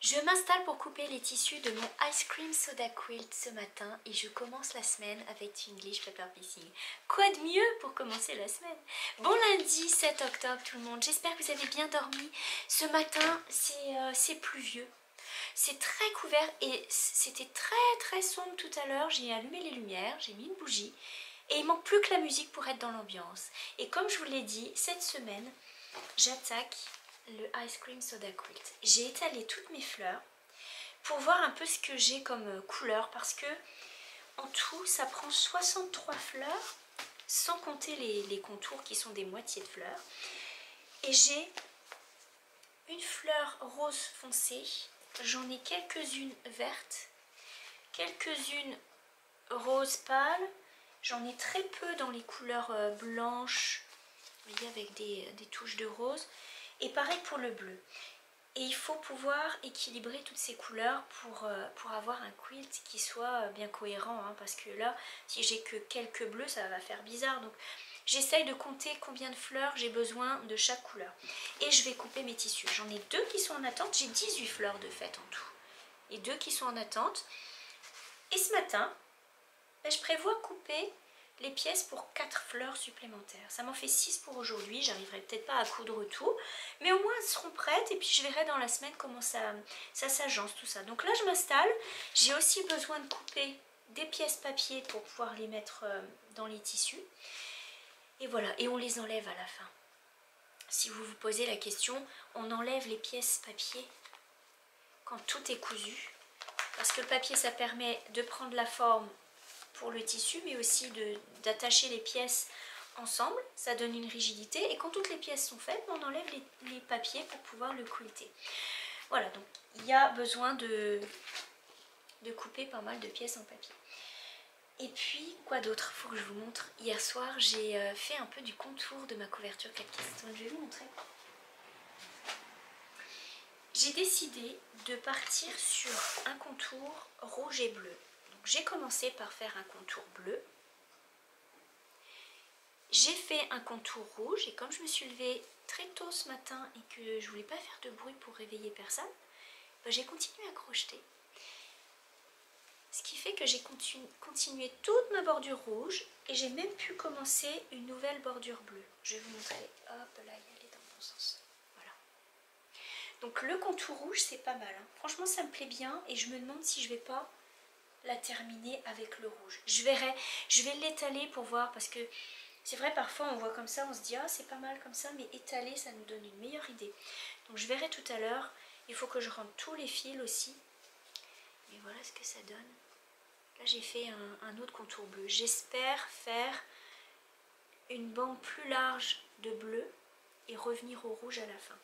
Je m'installe pour couper les tissus de mon Ice Cream Soda Quilt ce matin et je commence la semaine avec English Paper Piecing. Quoi de mieux pour commencer la semaine? Bon lundi 7 octobre tout le monde, j'espère que vous avez bien dormi. Ce matin c'est pluvieux, c'est très couvert et c'était très sombre tout à l'heure. J'ai allumé les lumières, j'ai mis une bougie et il manque plus que la musique pour être dans l'ambiance. Et comme je vous l'ai dit, cette semaine j'attaque le Ice Cream Soda Quilt. J'ai étalé toutes mes fleurs pour voir un peu ce que j'ai comme couleur parce que en tout ça prend 63 fleurs sans compter les contours qui sont des moitiés de fleurs. Et j'ai une fleur rose foncé, j'en ai quelques-unes vertes, quelques-unes rose pâle, j'en ai très peu dans les couleurs blanches, vous voyez, avec des touches de rose. Et pareil pour le bleu. Et il faut pouvoir équilibrer toutes ces couleurs pour avoir un quilt qui soit bien cohérent. Hein, parce que là, si j'ai que quelques bleus, ça va faire bizarre. Donc j'essaye de compter combien de fleurs j'ai besoin de chaque couleur. Et je vais couper mes tissus. J'en ai 2 qui sont en attente. J'ai 18 fleurs de fait en tout. Et 2 qui sont en attente. Et ce matin, je prévois couper les pièces pour 4 fleurs supplémentaires. Ça m'en fait 6 pour aujourd'hui, j'arriverai peut-être pas à coudre tout, mais au moins elles seront prêtes et puis je verrai dans la semaine comment ça s'agence tout ça. Donc là je m'installe, j'ai aussi besoin de couper des pièces papier pour pouvoir les mettre dans les tissus. Et voilà, et on les enlève à la fin. Si vous vous posez la question, on enlève les pièces papier quand tout est cousu, parce que le papier ça permet de prendre la forme pour le tissu, mais aussi d'attacher les pièces ensemble, ça donne une rigidité. Et quand toutes les pièces sont faites, on enlève les papiers pour pouvoir le quilter. Voilà, donc il y a besoin de couper pas mal de pièces en papier. Et puis, quoi d'autre? Il faut que je vous montre. Hier soir, j'ai fait un peu du contour de ma couverture 4 caisses. Je vais vous montrer. J'ai décidé de partir sur un contour rouge et bleu. J'ai commencé par faire un contour bleu. J'ai fait un contour rouge et comme je me suis levée très tôt ce matin et que je voulais pas faire de bruit pour réveiller personne, j'ai continué à crocheter. Ce qui fait que j'ai continué toute ma bordure rouge et j'ai même pu commencer une nouvelle bordure bleue. Je vais vous montrer. Hop là, elle est dans le bon sens. Voilà. Donc le contour rouge c'est pas mal. Hein. Franchement ça me plaît bien et je me demande si je vais pas la terminer avec le rouge. Je verrai. Je vais l'étaler pour voir parce que c'est vrai, parfois on voit comme ça, on se dit ah c'est pas mal comme ça, mais étaler ça nous donne une meilleure idée. Donc je verrai tout à l'heure, il faut que je rentre tous les fils aussi. Et voilà ce que ça donne. Là j'ai fait un autre contour bleu. J'espère faire une bande plus large de bleu et revenir au rouge à la fin.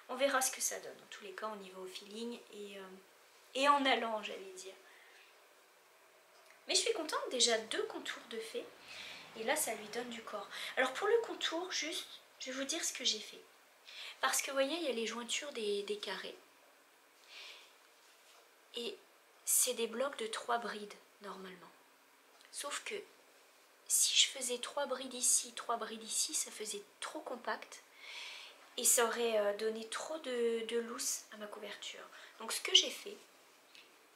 On verra ce que ça donne. En tous les cas on y va au feeling et en allant j'allais dire. Mais je suis contente, déjà 2 contours de fait. Et là, ça lui donne du corps. Alors pour le contour, juste, je vais vous dire ce que j'ai fait. Parce que vous voyez, il y a les jointures des carrés. Et c'est des blocs de 3 brides, normalement. Sauf que si je faisais 3 brides ici, 3 brides ici, ça faisait trop compact. Et ça aurait donné trop de loose à ma couverture. Donc ce que j'ai fait,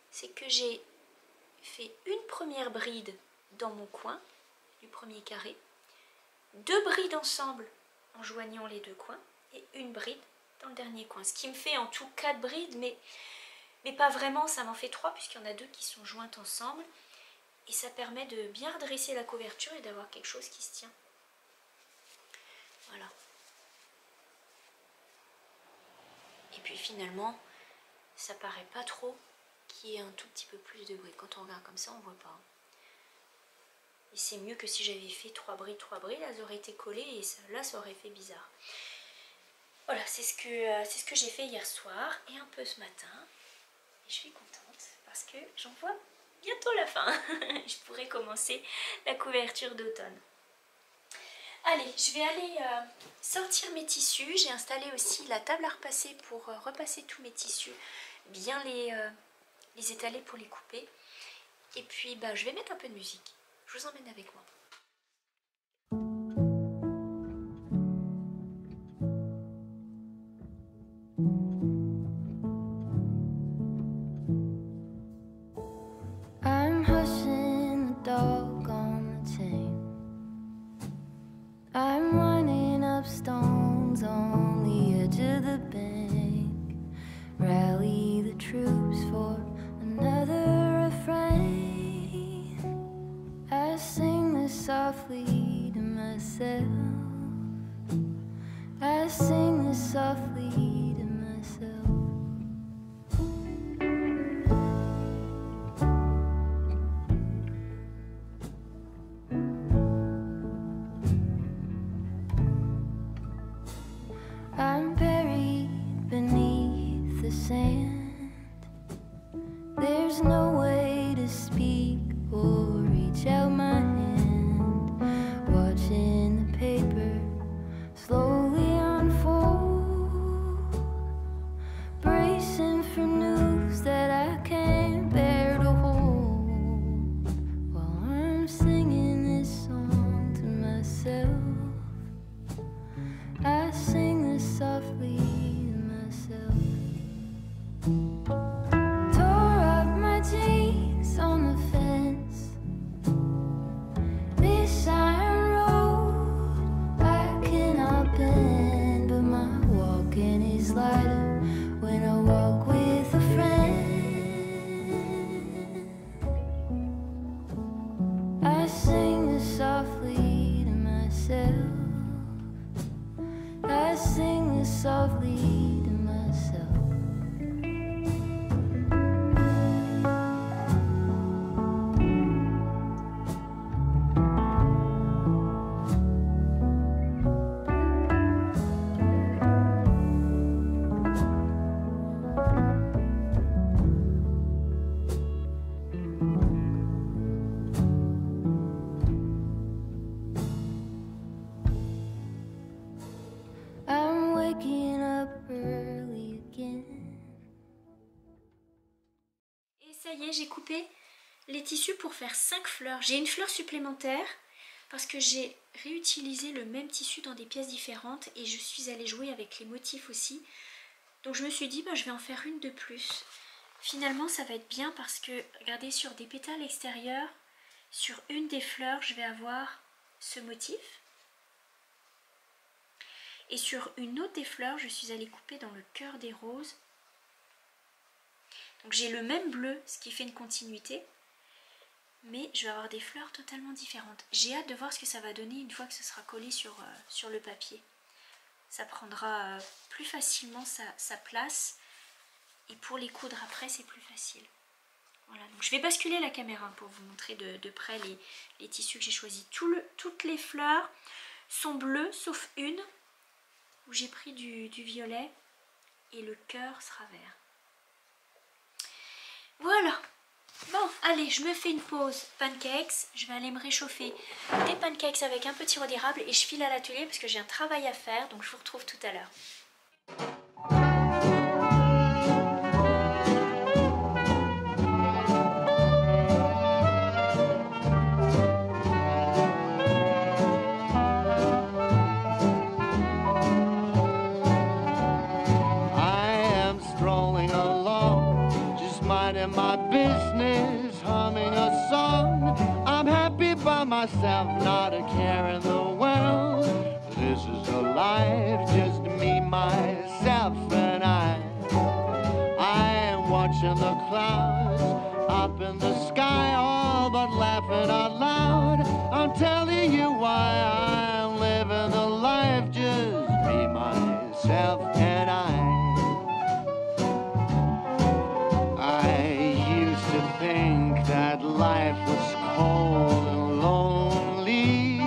c'est que j'ai fait une première bride dans mon coin du premier carré, 2 brides ensemble en joignant les 2 coins et une bride dans le dernier coin. Ce qui me fait en tout 4 brides, mais pas vraiment, ça m'en fait 3 puisqu'il y en a 2 qui sont jointes ensemble. Et ça permet de bien redresser la couverture et d'avoir quelque chose qui se tient. Voilà. Et puis finalement, ça paraît pas trop qu'il y ait un tout petit peu plus de brides. Quand on regarde comme ça, on voit pas. Et c'est mieux que si j'avais fait 3 brides, elles auraient été collées et là ça aurait fait bizarre. Voilà, c'est ce que j'ai fait hier soir et un peu ce matin. Et je suis contente parce que j'en vois bientôt la fin. Je pourrais commencer la couverture d'automne. Allez, je vais aller sortir mes tissus. J'ai installé aussi la table à repasser pour repasser tous mes tissus, bien les étaler pour les couper. Et puis je vais mettre un peu de musique. Je vous emmène avec moi. softly to myself. I sing this softly to myself. I'm buried beneath the sand. There's no way to speak or reach out my hand. Watching the paper slowly unfold, bracing for news that I can't bear to hold. While I'm singing this song to myself, I sing this softly to myself. Tore up my jeans on the fence. This iron road I cannot bend, but my walking is lighter when I walk with a friend. I sing this softly to myself. I sing this softly to myself. I'm waking up early again. Et ça y est, j'ai coupé les tissus pour faire 5 fleurs. J'ai une fleur supplémentaire parce que j'ai réutilisé le même tissu dans des pièces différentes et je suis allée jouer avec les motifs aussi. Donc je me suis dit, je vais en faire une de plus. Finalement, ça va être bien parce que, regardez, sur des pétales extérieurs, sur une des fleurs, je vais avoir ce motif. Et sur une autre des fleurs, je suis allée couper dans le cœur des roses. Donc j'ai le même bleu, ce qui fait une continuité. Mais je vais avoir des fleurs totalement différentes. J'ai hâte de voir ce que ça va donner une fois que ce sera collé sur le papier. Ça prendra plus facilement sa place. Et pour les coudre après, c'est plus facile. Voilà, donc je vais basculer la caméra pour vous montrer de près les tissus que j'ai choisis. Toutes les fleurs sont bleues, sauf une, où j'ai pris du violet. Et le cœur sera vert. Voilà. Bon, allez, je me fais une pause pancakes. Je vais aller me réchauffer des pancakes avec un petit sirop d'érable et je file à l'atelier parce que j'ai un travail à faire. Donc je vous retrouve tout à l'heure. My business, humming a song. I'm happy by myself, not a care in the world. This is a life, just me, myself, and I am watching the clouds up in the sky, all but laughing out loud. I'm telling you why I'm living the life, just me, myself, and I think that life was cold and lonely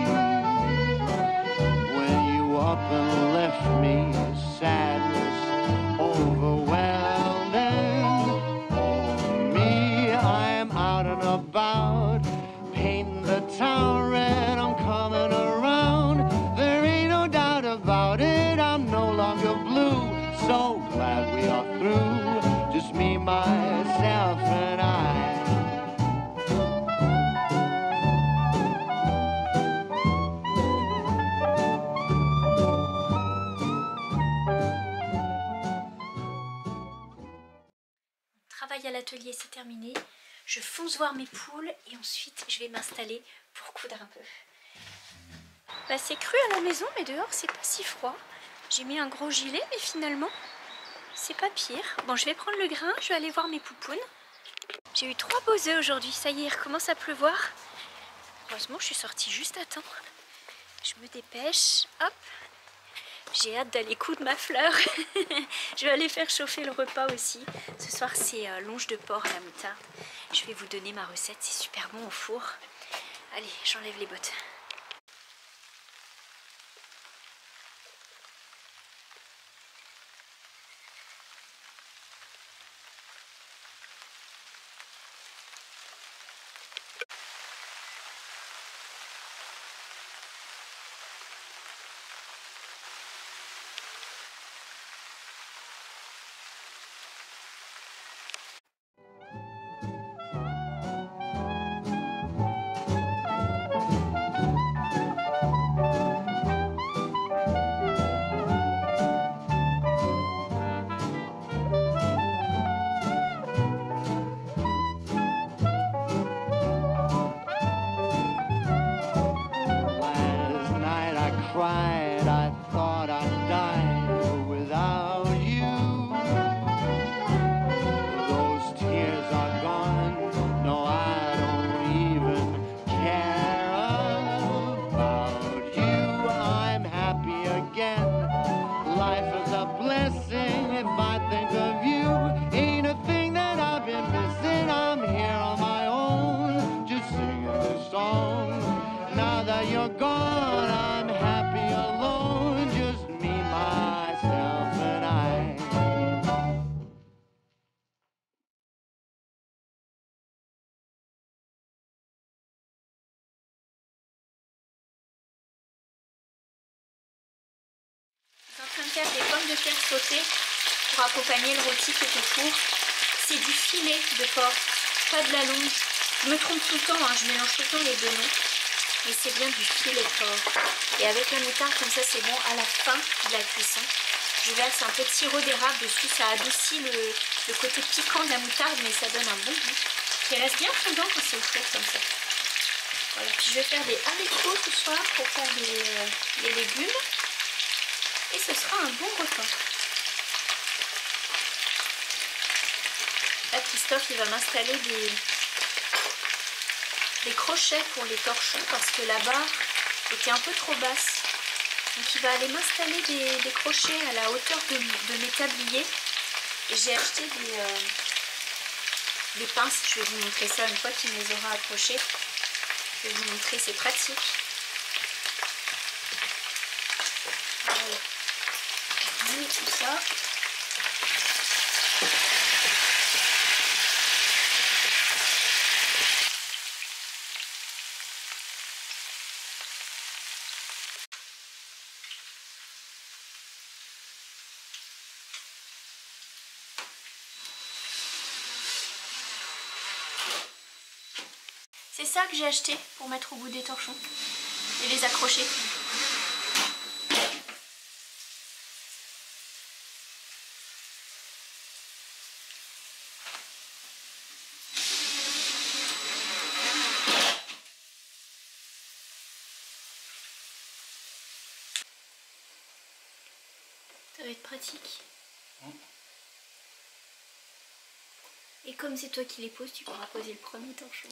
when you up and left me, sadness overwhelming. Oh me, I am out and about, painting the town red, I'm coming around. There ain't no doubt about it, I'm no longer blue. So glad we are through, just me, myself, and I. Travail à l'atelier, c'est terminé. Je fonce voir mes poules et ensuite je vais m'installer pour coudre un peu. C'est cru à la maison, mais dehors c'est pas si froid. J'ai mis un gros gilet, mais finalement c'est pas pire. Bon, je vais prendre le grain, je vais aller voir mes poupounes. J'ai eu 3 beaux œufs aujourd'hui, ça y est, il recommence à pleuvoir. Heureusement, je suis sortie juste à temps. Je me dépêche. Hop. J'ai hâte d'aller coudre ma fleur. Je vais aller faire chauffer le repas aussi. Ce soir, c'est longe de porc à la moutarde. Je vais vous donner ma recette. C'est super bon au four. Allez, j'enlève les bottes. Cried, I thought I'd die without you. Those tears are gone, no, I don't even care about you. I'm happy again, life is a blessing if I think of you. Ain't a thing that I've been missing, I'm here on my own, just singing this song. Now that you're gone, I'm happy alone, just me, myself, and I. Je suis en train de faire des pommes de terre sautées pour accompagner le rôti qui est au four. C'est du filet de porc, pas de la longe. Je me trompe tout le temps, hein, je mélange tout le temps les deux noms. Mais c'est bien du filet de porc. Et avec la moutarde, comme ça, c'est bon. À la fin de la cuisson, je verse un peu de sirop d'érable dessus. Ça adoucit le côté piquant de la moutarde, mais ça donne un bon goût. Qui reste bien fondant quand c'est au four comme ça. Voilà. Puis je vais faire des haricots ce soir pour faire les légumes. Et ce sera un bon repas. Là, Christophe, il va m'installer des crochets pour les torchons parce que la barre était un peu trop basse. Donc il va aller m'installer des crochets à la hauteur de mes tabliers. Et j'ai acheté des pinces. Je vais vous montrer ça une fois qu'il me les aura accrochés. Je vais vous montrer, c'est pratique. Voilà. Je mets tout ça. C'est ça que j'ai acheté pour mettre au bout des torchons et les accrocher. Ça va être pratique. Et comme c'est toi qui les poses, tu pourras poser le premier torchon.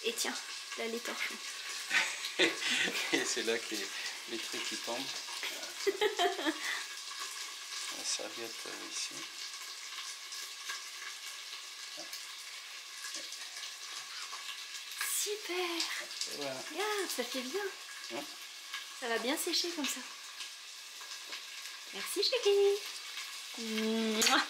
Et tiens, là les torchons. Et c'est là que les trucs qui tombent. La serviette ici. Super. Voilà. Regarde, ça fait bien. Ouais. Ça va bien sécher comme ça. Merci chérie. Mouah.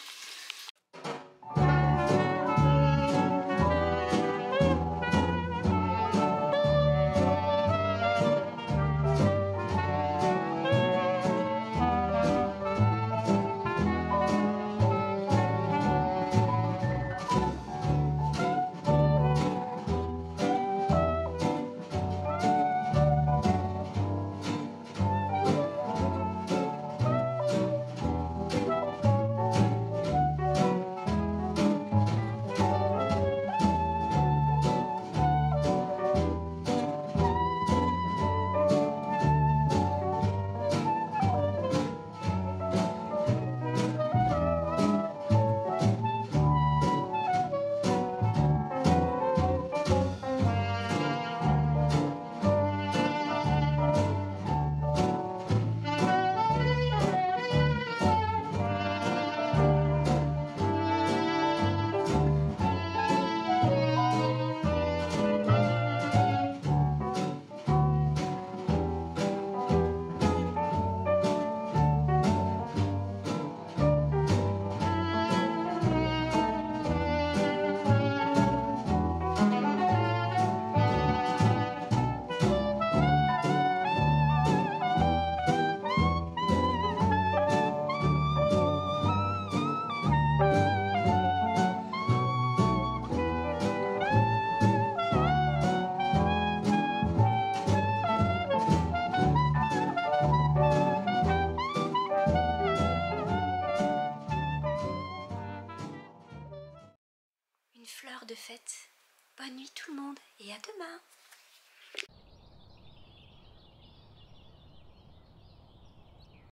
de fête. Bonne nuit tout le monde et à demain.